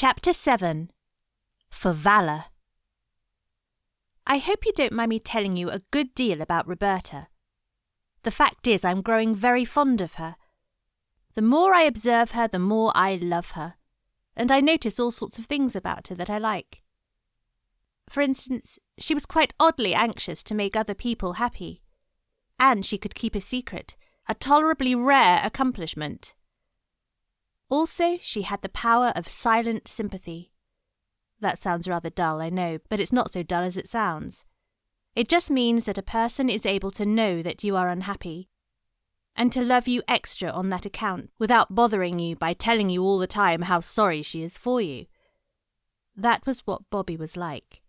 Chapter 7. For Valour. I hope you don't mind me telling you a good deal about Roberta. The fact is, I'm growing very fond of her. The more I observe her, the more I love her, and I notice all sorts of things about her that I like. For instance, she was quite oddly anxious to make other people happy, and she could keep a secret, a tolerably rare accomplishment. Also, she had the power of silent sympathy. That sounds rather dull, I know, but it's not so dull as it sounds. It just means that a person is able to know that you are unhappy, and to love you extra on that account, without bothering you by telling you all the time how sorry she is for you. That was what Bobby was like.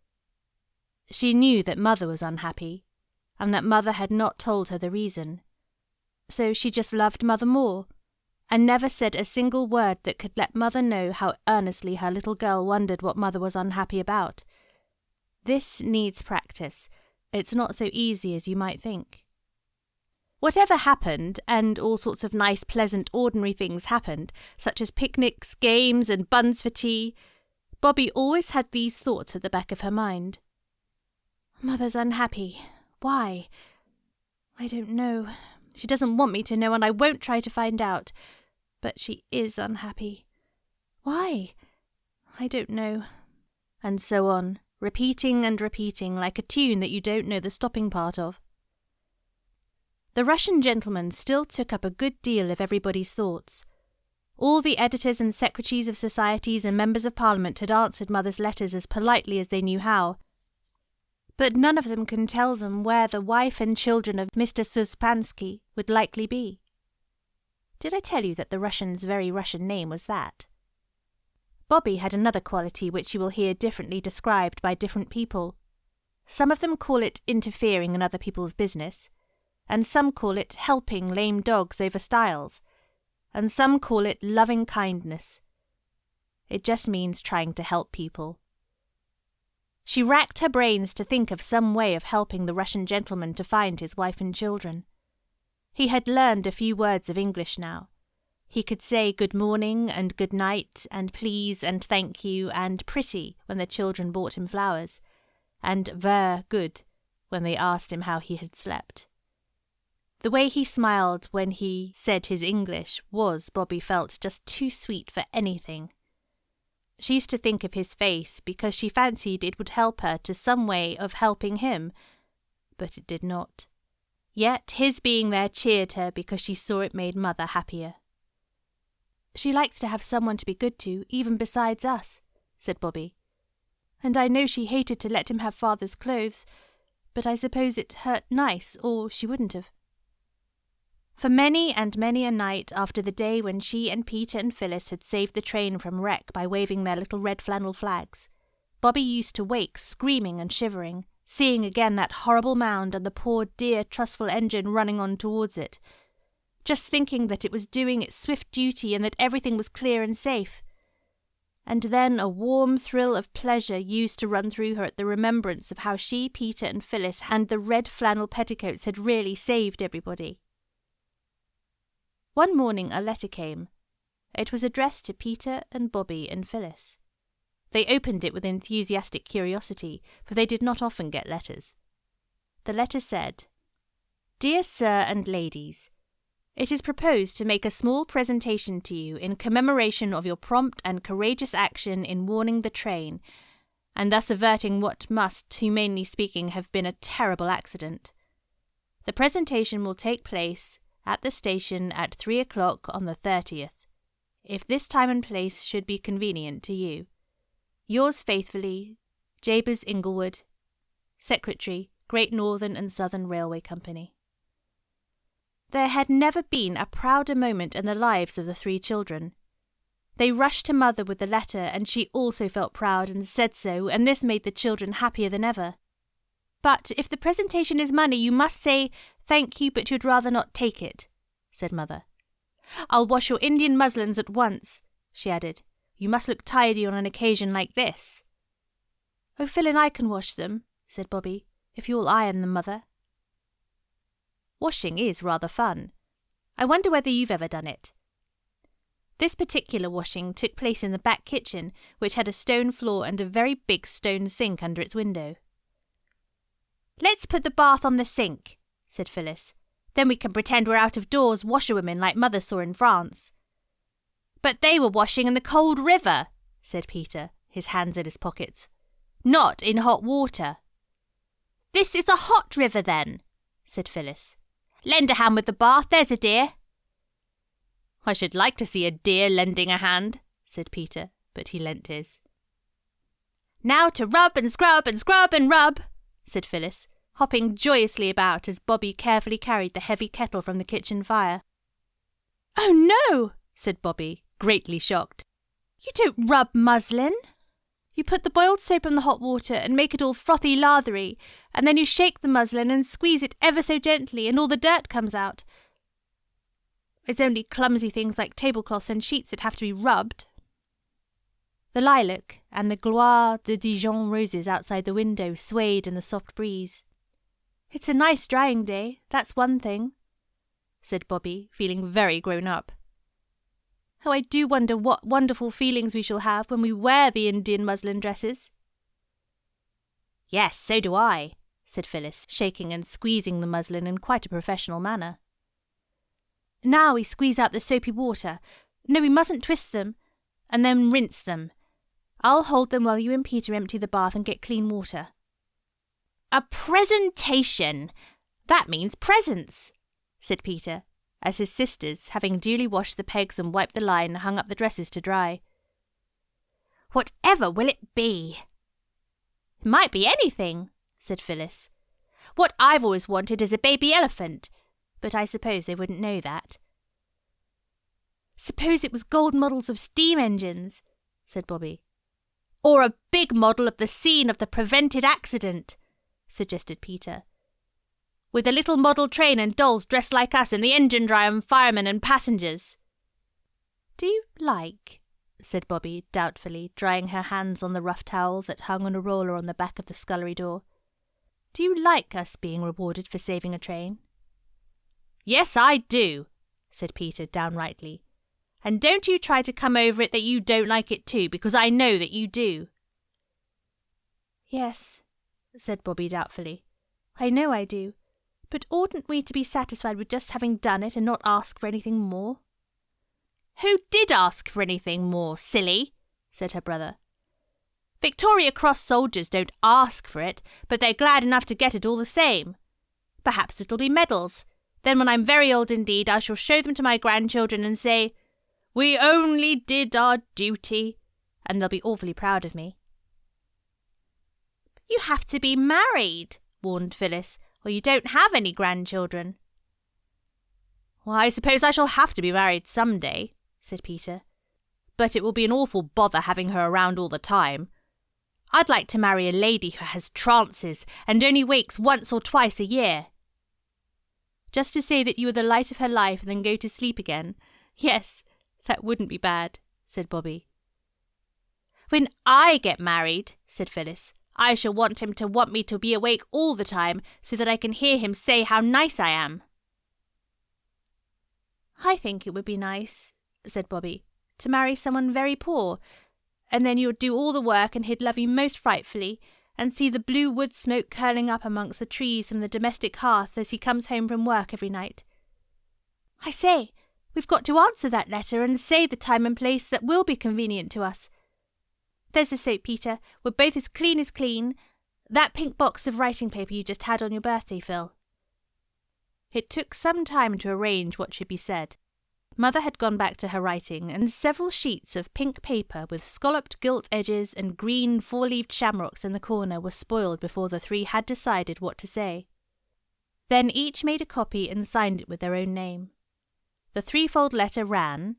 She knew that Mother was unhappy, and that Mother had not told her the reason. So she just loved Mother more, and never said a single word that could let Mother know how earnestly her little girl wondered what Mother was unhappy about. This needs practice. It's not so easy as you might think. Whatever happened, and all sorts of nice, pleasant, ordinary things happened, such as picnics, games, and buns for tea, Bobby always had these thoughts at the back of her mind. Mother's unhappy. Why? I don't know. She doesn't want me to know, and I won't try to find out. But she is unhappy. Why? I don't know. And so on, repeating and repeating, like a tune that you don't know the stopping part of. The Russian gentleman still took up a good deal of everybody's thoughts. All the editors and secretaries of societies and members of Parliament had answered Mother's letters as politely as they knew how, but none of them can tell them where the wife and children of Mr. Suspansky would likely be. Did I tell you that the Russian's very Russian name was that? Bobby had another quality which you will hear differently described by different people. Some of them call it interfering in other people's business, and some call it helping lame dogs over stiles, and some call it loving kindness. It just means trying to help people. She racked her brains to think of some way of helping the Russian gentleman to find his wife and children. He had learned a few words of English now. He could say good morning and good night and please and thank you and pretty when the children brought him flowers, and ver good when they asked him how he had slept. The way he smiled when he said his English was, Bobby felt, just too sweet for anything. She used to think of his face because she fancied it would help her to some way of helping him, but it did not. Yet his being there cheered her because she saw it made Mother happier. She likes to have someone to be good to, even besides us, said Bobby. And I know she hated to let him have Father's clothes, but I suppose it hurt nice, or she wouldn't have. For many and many a night after the day when she and Peter and Phyllis had saved the train from wreck by waving their little red flannel flags, Bobby used to wake screaming and shivering, seeing again that horrible mound and the poor dear trustful engine running on towards it, just thinking that it was doing its swift duty and that everything was clear and safe. And then a warm thrill of pleasure used to run through her at the remembrance of how she, Peter and Phyllis and the red flannel petticoats had really saved everybody. One morning a letter came. It was addressed to Peter and Bobby and Phyllis. They opened it with enthusiastic curiosity, for they did not often get letters. The letter said, Dear Sir and Ladies, it is proposed to make a small presentation to you in commemoration of your prompt and courageous action in warning the train, and thus averting what must, humanely speaking, have been a terrible accident. The presentation will take place at the station at 3 o'clock on the 30th, if this time and place should be convenient to you. Yours faithfully, Jabez Inglewood, Secretary, Great Northern and Southern Railway Company. There had never been a prouder moment in the lives of the three children. They rushed to Mother with the letter, and she also felt proud and said so, and this made the children happier than ever. But if the presentation is money, you must say, Thank you, but you'd rather not take it, said Mother. I'll wash your Indian muslins at once, she added. You must look tidy on an occasion like this. Oh, Phil and I can wash them, said Bobby, if you'll iron them, Mother. Washing is rather fun. I wonder whether you've ever done it. This particular washing took place in the back kitchen, which had a stone floor and a very big stone sink under its window. "Let's put the bath on the sink," said Phyllis. "Then we can pretend we're out of doors washerwomen like Mother saw in France." "But they were washing in the cold river," said Peter, his hands in his pockets. "Not in hot water." "This is a hot river, then," said Phyllis. "Lend a hand with the bath, there's a dear." "I should like to see a deer lending a hand," said Peter, but he lent his. "Now to rub and scrub and scrub and rub," said Phyllis, hopping joyously about as Bobby carefully carried the heavy kettle from the kitchen fire. "Oh no," said Bobby, greatly shocked. "You don't rub muslin. You put the boiled soap in the hot water and make it all frothy lathery, and then you shake the muslin and squeeze it ever so gently and all the dirt comes out. It's only clumsy things like tablecloths and sheets that have to be rubbed." The lilac and the Gloire de Dijon roses outside the window swayed in the soft breeze. "It's a nice drying day, that's one thing," said Bobby, feeling very grown up. "Oh, I do wonder what wonderful feelings we shall have when we wear the Indian muslin dresses." "Yes, so do I," said Phyllis, shaking and squeezing the muslin in quite a professional manner. "Now we squeeze out the soapy water. No, we mustn't twist them. And then rinse them. I'll hold them while you and Peter empty the bath and get clean water." "A presentation! That means presents," said Peter, as his sisters, having duly washed the pegs and wiped the line, hung up the dresses to dry. "Whatever will it be?" "It might be anything," said Phyllis. "What I've always wanted is a baby elephant, but I suppose they wouldn't know that." "Suppose it was gold models of steam engines," said Bobby. "Or a big model of the scene of the prevented accident," suggested Peter. "With a little model train and dolls dressed like us and the engine driver and firemen and passengers." "Do you like," said Bobby doubtfully, drying her hands on the rough towel that hung on a roller on the back of the scullery door, "do you like us being rewarded for saving a train?" "Yes, I do," said Peter downrightly. "And don't you try to come over it that you don't like it too, because I know that you do." "Yes," said Bobby doubtfully. "I know I do. But oughtn't we to be satisfied with just having done it and not ask for anything more?" "Who did ask for anything more, silly?" said her brother. "Victoria Cross soldiers don't ask for it, but they're glad enough to get it all the same. Perhaps it'll be medals. Then when I'm very old indeed, I shall show them to my grandchildren and say, 'We only did our duty,' and they'll be awfully proud of me." "You have to be married," warned Phyllis, "or you don't have any grandchildren." "Well, I suppose I shall have to be married some day," said Peter. "But it will be an awful bother having her around all the time. I'd like to marry a lady who has trances and only wakes once or twice a year." "Just to say that you are the light of her life and then go to sleep again. Yes, that wouldn't be bad," said Bobby. "When I get married," said Phyllis, "I shall want him to want me to be awake all the time so that I can hear him say how nice I am." "I think it would be nice," said Bobby, "to marry someone very poor, and then you would do all the work and he'd love you most frightfully, and see the blue wood smoke curling up amongst the trees from the domestic hearth as he comes home from work every night. I say, we've got to answer that letter and say the time and place that will be convenient to us. There's the soap, Peter. We're both as clean. That pink box of writing paper you just had on your birthday, Phil." It took some time to arrange what should be said. Mother had gone back to her writing, and several sheets of pink paper with scalloped gilt edges and green four-leaved shamrocks in the corner were spoiled before the three had decided what to say. Then each made a copy and signed it with their own name. The threefold letter ran: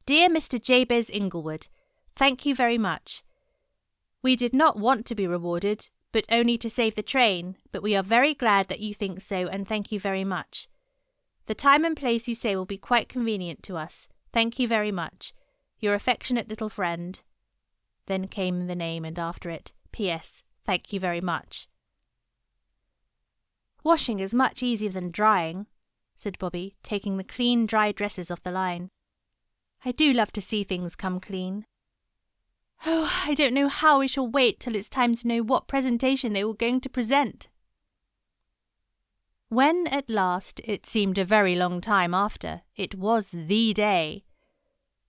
"Dear Mr. Jabez Inglewood, thank you very much. We did not want to be rewarded, but only to save the train, but we are very glad that you think so, and thank you very much. The time and place you say will be quite convenient to us. Thank you very much. Your affectionate little friend." Then came the name, and after it, "P.S. Thank you very much." "Washing is much easier than drying," said Bobby, taking the clean, dry dresses off the line. I do love to see things come clean. Oh, I don't know how we shall wait till it's time to know what presentation they were going to present. When, at last, it seemed a very long time after, it was the day,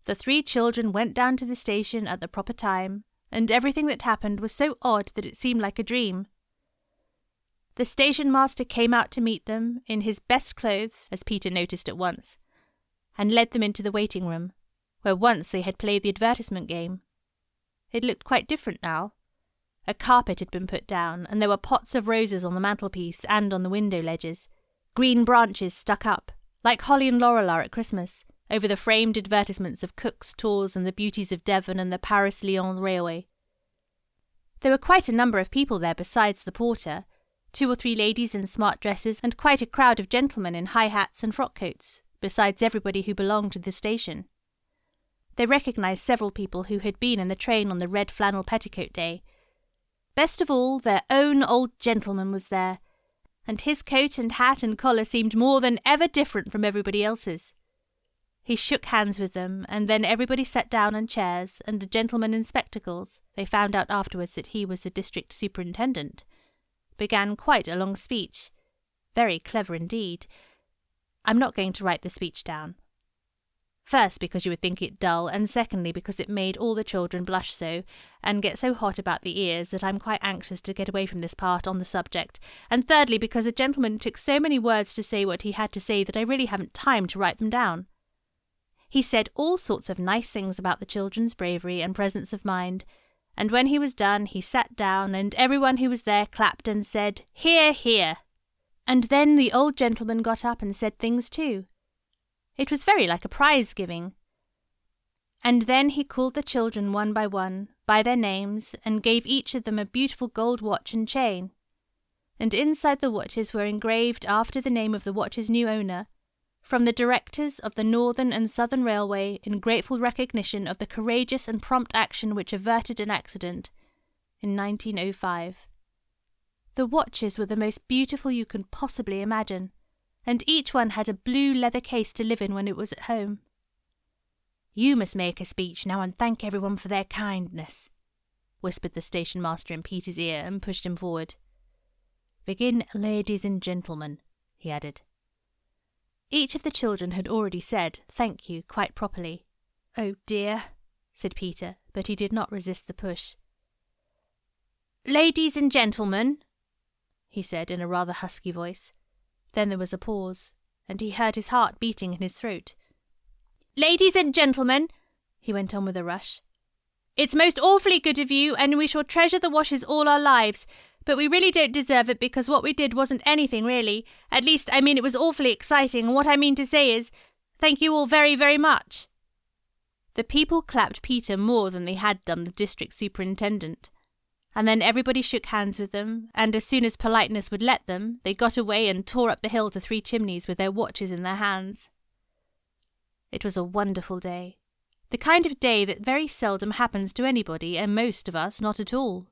the 3 children went down to the station at the proper time, and everything that happened was so odd that it seemed like a dream. The station master came out to meet them, in his best clothes, as Peter noticed at once, and led them into the waiting room, where once they had played the advertisement game. It looked quite different now. A carpet had been put down, and there were pots of roses on the mantelpiece and on the window ledges, green branches stuck up, like holly and laurel are at Christmas, over the framed advertisements of Cook's Tours and the Beauties of Devon and the Paris-Lyon Railway. There were quite a number of people there besides the porter, 2 or 3 ladies in smart dresses and quite a crowd of gentlemen in high hats and frock coats, besides everybody who belonged to the station. They recognised several people who had been in the train on the red flannel petticoat day. Best of all, their own old gentleman was there, and his coat and hat and collar seemed more than ever different from everybody else's. He shook hands with them, and then everybody sat down on chairs, and a gentleman in spectacles, they found out afterwards that he was the district superintendent, began quite a long speech. Very clever indeed. I'm not going to write the speech down. First, because you would think it dull, and secondly, because it made all the children blush so, and get so hot about the ears, that I'm quite anxious to get away from this part on the subject, and thirdly, because the gentleman took so many words to say what he had to say that I really haven't time to write them down. He said all sorts of nice things about the children's bravery and presence of mind, and when he was done, he sat down, and everyone who was there clapped and said, "Hear, hear!" And then the old gentleman got up and said things too. It was very like a prize-giving. And then he called the children one by their names, and gave each of them a beautiful gold watch and chain. And inside the watches were engraved, after the name of the watch's new owner, "From the directors of the Northern and Southern Railway, in grateful recognition of the courageous and prompt action which averted an accident in 1905. The watches were the most beautiful you can possibly imagine, and each one had a blue leather case to live in when it was at home. "You must make a speech now and thank everyone for their kindness," whispered the station master in Peter's ear and pushed him forward. "Begin, ladies and gentlemen," he added. Each of the children had already said "thank you" quite properly. "Oh dear," said Peter, but he did not resist the push. "Ladies and gentlemen," he said in a rather husky voice. Then there was a pause, and he heard his heart beating in his throat. "Ladies and gentlemen," he went on with a rush, "it's most awfully good of you, and we shall treasure the washes all our lives, but we really don't deserve it because what we did wasn't anything really. At least, I mean, it was awfully exciting, and what I mean to say is, thank you all very, very much." The people clapped Peter more than they had done the district superintendent. And then everybody shook hands with them, and as soon as politeness would let them, they got away and tore up the hill to 3 Chimneys with their watches in their hands. It was a wonderful day, the kind of day that very seldom happens to anybody, and most of us not at all.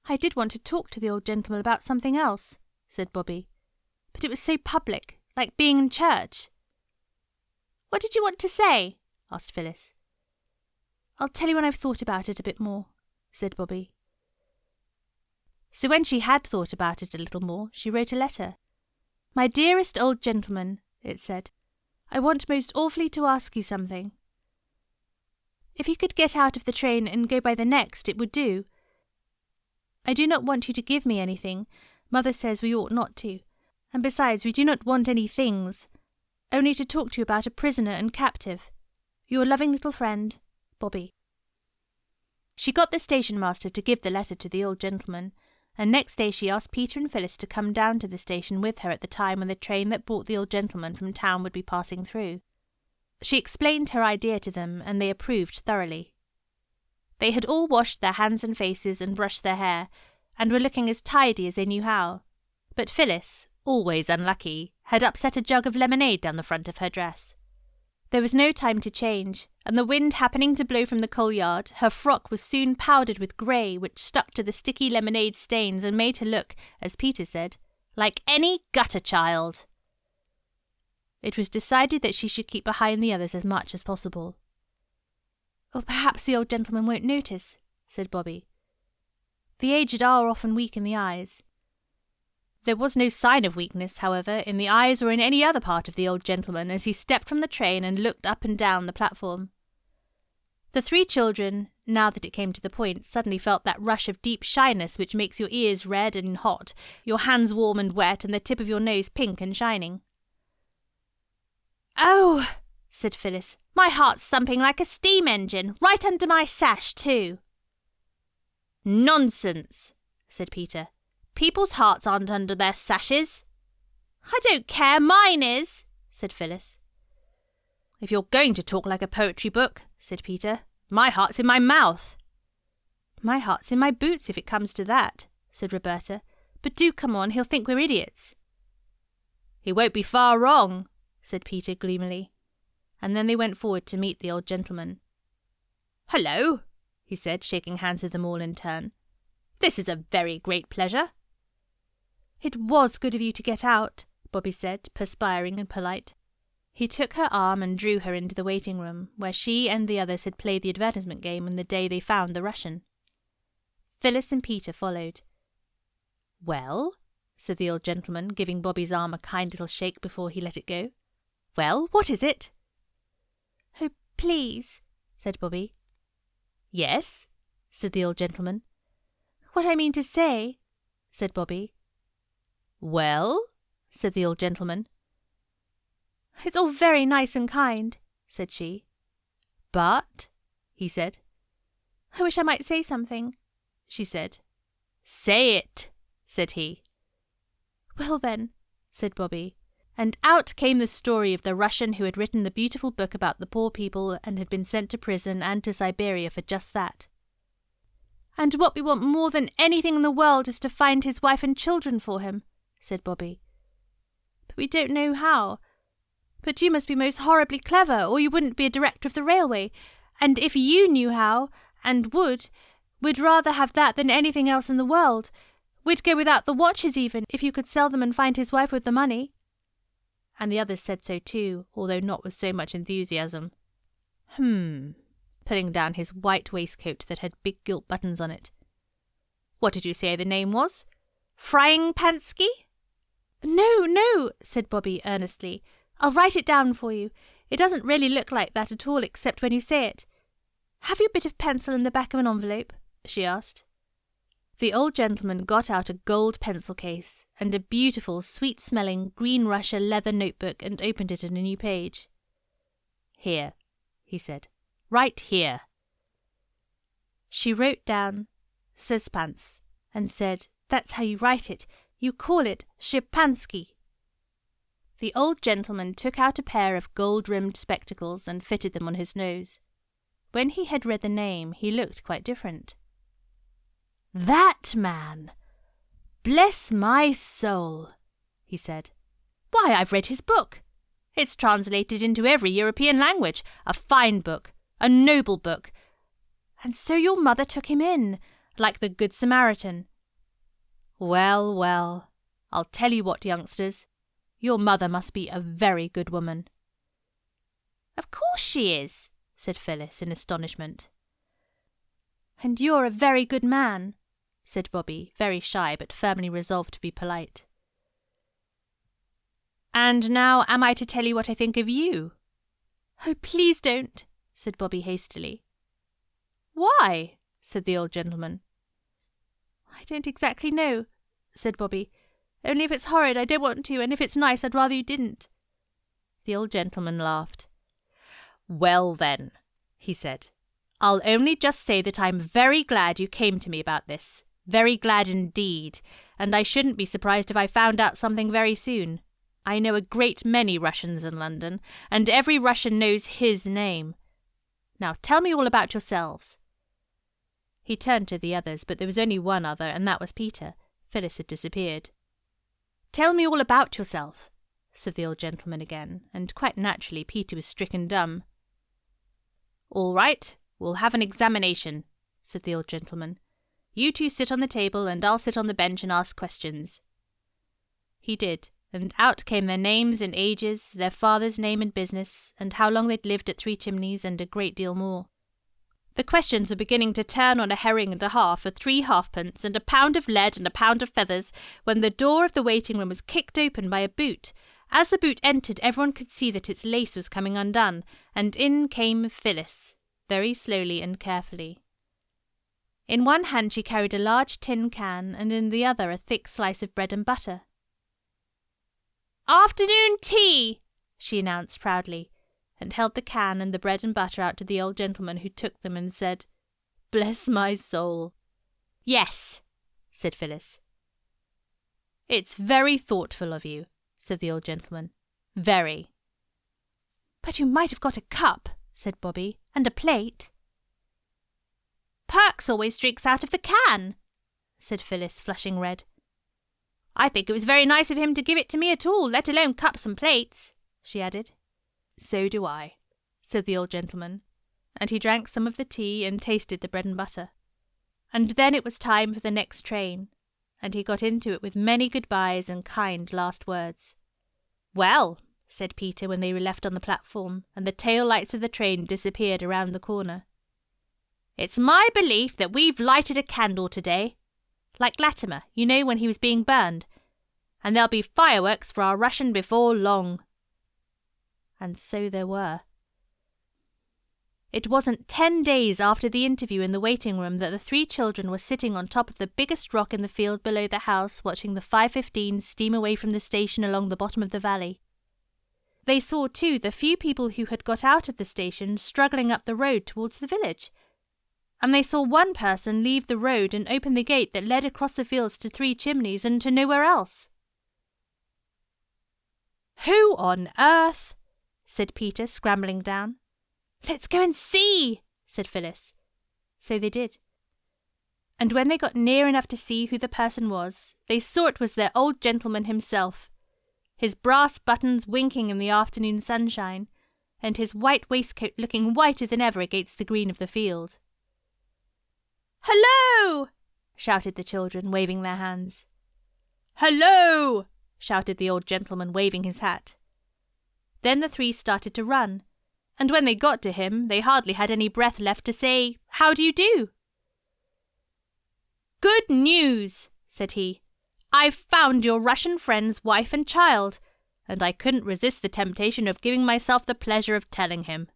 "I did want to talk to the old gentleman about something else," said Bobby, "but it was so public, like being in church." "What did you want to say?" asked Phyllis. "I'll tell you when I've thought about it a bit more," said Bobby. So when she had thought about it a little more, she wrote a letter. "My dearest old gentleman," it said, "I want most awfully to ask you something. If you could get out of the train and go by the next, it would do. I do not want you to give me anything. Mother says we ought not to. And besides, we do not want any things. Only to talk to you about a prisoner and captive. Your loving little friend, Bobby." She got the station master to give the letter to the old gentleman, and next day she asked Peter and Phyllis to come down to the station with her at the time when the train that brought the old gentleman from town would be passing through. She explained her idea to them, and they approved thoroughly. They had all washed their hands and faces and brushed their hair, and were looking as tidy as they knew how. But Phyllis, always unlucky, had upset a jug of lemonade down the front of her dress. There was no time to change, and the wind happening to blow from the coal yard, her frock was soon powdered with grey, which stuck to the sticky lemonade stains and made her look, as Peter said, like any gutter child. it was decided that she should keep behind the others as much as possible. "Or perhaps the old gentleman won't notice," said Bobby. "The aged are often weak in the eyes." There was no sign of weakness, however, in the eyes or in any other part of the old gentleman as he stepped from the train and looked up and down the platform. The three children, now that it came to the point, suddenly felt that rush of deep shyness which makes your ears red and hot, your hands warm and wet, and the tip of your nose pink and shining. "Oh," said Phyllis, "my heart's thumping like a steam engine, right under my sash, too." "Nonsense," said Peter. "People's hearts aren't under their sashes." "I don't care, mine is," said Phyllis. "If you're going to talk like a poetry book," said Peter, "my heart's in my mouth." "My heart's in my boots, if it comes to that," said Roberta. "But do come on, he'll think we're idiots." "He won't be far wrong," said Peter gloomily. And then they went forward to meet the old gentleman. "Hello," he said, shaking hands with them all in turn. "This is a very great pleasure." "It was good of you to get out," Bobby said, perspiring and polite. He took her arm and drew her into the waiting room, where she and the others had played the advertisement game on the day they found the Russian. Phyllis and Peter followed. "Well," said the old gentleman, giving Bobby's arm a kind little shake before he let it go. "Well, what is it?" "Oh, please," said Bobby. "Yes," said the old gentleman. "What I mean to say," said Bobby. "Well," said the old gentleman. "It's all very nice and kind," said she. "But," he said. "I wish I might say something," she said. "Say it," said he. "Well then," said Bobby, and out came the story of the Russian who had written the beautiful book about the poor people and had been sent to prison and to Siberia for just that. "And what we want more than anything in the world is to find his wife and children for him," said Bobby. "But we don't know how. But you must be most horribly clever, or you wouldn't be a director of the railway. And if you knew how, and we'd rather have that than anything else in the world. We'd go without the watches even, if you could sell them and find his wife with the money." And the others said so too, although not with so much enthusiasm. Pulling down his white waistcoat that had big gilt buttons on it. "What did you say the name was? Frying Pansky?" No, said Bobby earnestly. "I'll write it down for you. It doesn't really look like that at all except when you say it. Have you a bit of pencil in the back of an envelope?" she asked. The old gentleman got out a gold pencil case and a beautiful, sweet-smelling green Russia leather notebook and opened it at a new page. "Here," he said. "Right here." She wrote down Suspans and said, "That's how you write it. You call it Shipansky." The old gentleman took out a pair of gold-rimmed spectacles and fitted them on his nose. When he had read the name, he looked quite different. "That man! Bless my soul!" he said. "Why, I've read his book. It's translated into every European language. A fine book. A noble book. And so your mother took him in, like the Good Samaritan. Well, well, I'll tell you what, youngsters. Your mother must be a very good woman." "Of course she is," said Phyllis in astonishment. "And you're a very good man," said Bobby, very shy but firmly resolved to be polite. "And now am I to tell you what I think of you?" "Oh, please don't," said Bobby hastily. "Why?" said the old gentleman. "I don't exactly know," said Bobby. "Only if it's horrid I don't want to, and if it's nice I'd rather you didn't." The old gentleman laughed. "Well then," he said, "I'll only just say that I'm very glad you came to me about this. Very glad indeed, and I shouldn't be surprised if I found out something very soon. I know a great many Russians in London, and every Russian knows his name. Now tell me all about yourselves." He turned to the others, but there was only one other, and that was Peter. Phyllis had disappeared. "Tell me all about yourself," said the old gentleman again, and quite naturally Peter was stricken dumb. "All right, we'll have an examination," said the old gentleman. "You two sit on the table, and I'll sit on the bench and ask questions." He did, and out came their names and ages, their father's name and business, and how long they'd lived at Three Chimneys, and a great deal more. The questions were beginning to turn on a herring and a half for 3 halfpence and a pound of lead and a pound of feathers, when the door of the waiting room was kicked open by a boot. As the boot entered, everyone could see that its lace was coming undone, and in came Phyllis, very slowly and carefully. In one hand she carried a large tin can, and in the other a thick slice of bread and butter. "Afternoon tea," she announced proudly, and held the can and the bread and butter out to the old gentleman, who took them and said, "Bless my soul." "Yes," said Phyllis. "It's very thoughtful of you," said the old gentleman. "Very." "But you might have got a cup," said Bobby, "and a plate." "Perks always drinks out of the can," said Phyllis, flushing red. "I think it was very nice of him to give it to me at all, let alone cups and plates," she added. "So do I," said the old gentleman, and he drank some of the tea and tasted the bread and butter. And then it was time for the next train, and he got into it with many goodbyes and kind last words. "Well," said Peter when they were left on the platform, and the tail lights of the train disappeared around the corner, "it's my belief that we've lighted a candle today, like Latimer, you know, when he was being burned, and there'll be fireworks for our Russian before long." And so there were. It wasn't 10 days after the interview in the waiting room that the 3 children were sitting on top of the biggest rock in the field below the house, watching the 5:15 steam away from the station along the bottom of the valley. They saw, too, the few people who had got out of the station struggling up the road towards the village, and they saw one person leave the road and open the gate that led across the fields to Three Chimneys and to nowhere else. "Who on earth?" said Peter, scrambling down. "Let's go and see," said Phyllis. So they did. And when they got near enough to see who the person was, they saw it was their old gentleman himself, his brass buttons winking in the afternoon sunshine, and his white waistcoat looking whiter than ever against the green of the field. "Hello!" shouted the children, waving their hands. "Hello!" shouted the old gentleman, waving his hat. Then the 3 started to run, and when they got to him, they hardly had any breath left to say, "How do you do?" "Good news," said he. "I've found your Russian friend's wife and child, and I couldn't resist the temptation of giving myself the pleasure of telling him."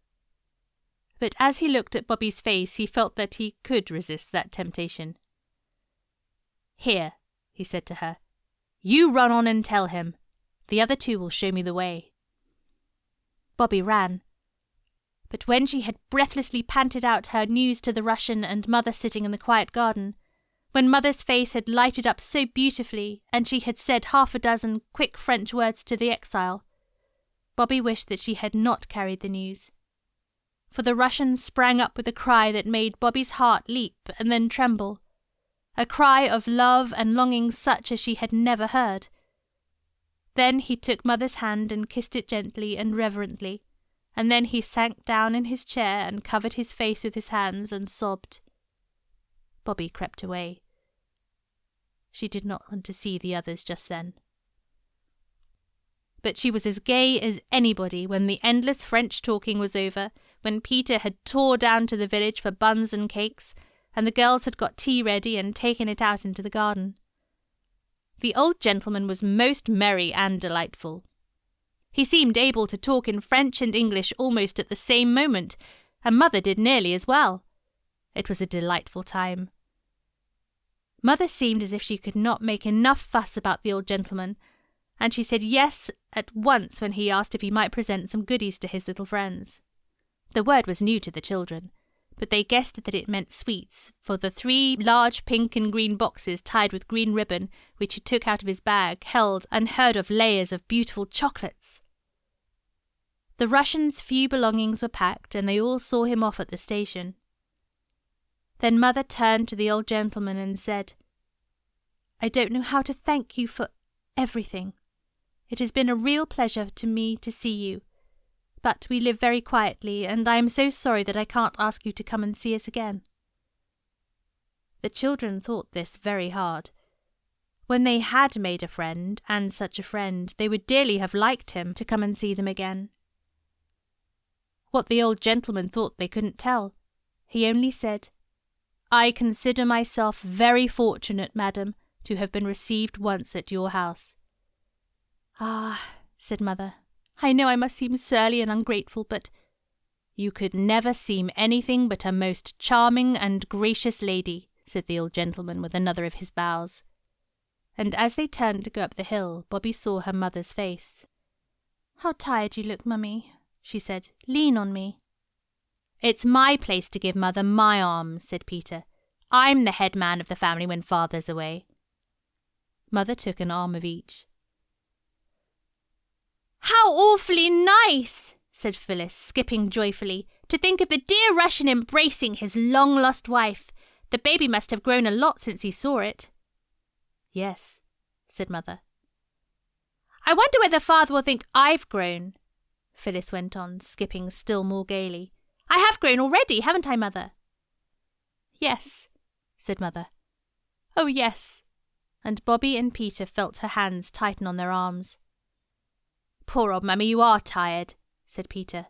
But as he looked at Bobby's face, he felt that he could resist that temptation. "Here," he said to her, "you run on and tell him. The other 2 will show me the way." Bobby ran. But when she had breathlessly panted out her news to the Russian and Mother sitting in the quiet garden, when Mother's face had lighted up so beautifully, and she had said 6 quick French words to the exile, Bobby wished that she had not carried the news. For the Russian sprang up with a cry that made Bobby's heart leap and then tremble, a cry of love and longing such as she had never heard. Then he took Mother's hand and kissed it gently and reverently, and then he sank down in his chair and covered his face with his hands and sobbed. Bobby crept away. She did not want to see the others just then. But she was as gay as anybody when the endless French talking was over, when Peter had tore down to the village for buns and cakes, and the girls had got tea ready and taken it out into the garden. The old gentleman was most merry and delightful. He seemed able to talk in French and English almost at the same moment, and Mother did nearly as well. It was a delightful time. Mother seemed as if she could not make enough fuss about the old gentleman, and she said yes at once when he asked if he might present some goodies to his little friends. The word was new to the children, but they guessed that it meant sweets, for the 3 large pink and green boxes tied with green ribbon, which he took out of his bag, held unheard-of layers of beautiful chocolates. The Russian's few belongings were packed, and they all saw him off at the station. Then Mother turned to the old gentleman and said, "I don't know how to thank you for everything. It has been a real pleasure to me to see you. But we live very quietly, and I am so sorry that I can't ask you to come and see us again." The children thought this very hard. When they had made a friend, and such a friend, they would dearly have liked him to come and see them again. What the old gentleman thought they couldn't tell. He only said, "I consider myself very fortunate, madam, to have been received once at your house." "Ah," said Mother, "I know I must seem surly and ungrateful, but—" "You could never seem anything but a most charming and gracious lady," said the old gentleman with another of his bows. And as they turned to go up the hill, Bobby saw her mother's face. "How tired you look, Mummy," she said. "Lean on me." "It's my place to give Mother my arm," said Peter. "I'm the head man of the family when Father's away." Mother took an arm of each. "How awfully nice!" said Phyllis, skipping joyfully. "To think of the dear Russian embracing his long-lost wife. The baby must have grown a lot since he saw it." "Yes," said Mother. "I wonder whether Father will think I've grown," Phyllis went on, skipping still more gaily. "I have grown already, haven't I, Mother?" "Yes," said Mother. "Oh, yes." And Bobby and Peter felt her hands tighten on their arms. "Poor old Mummy, you are tired," said Peter.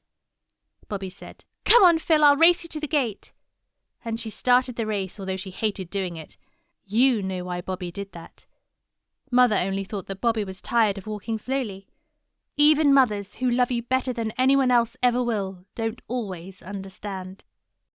Bobby said, "Come on, Phil, I'll race you to the gate." And she started the race, although she hated doing it. You know why Bobby did that. Mother only thought that Bobby was tired of walking slowly. Even mothers who love you better than anyone else ever will don't always understand.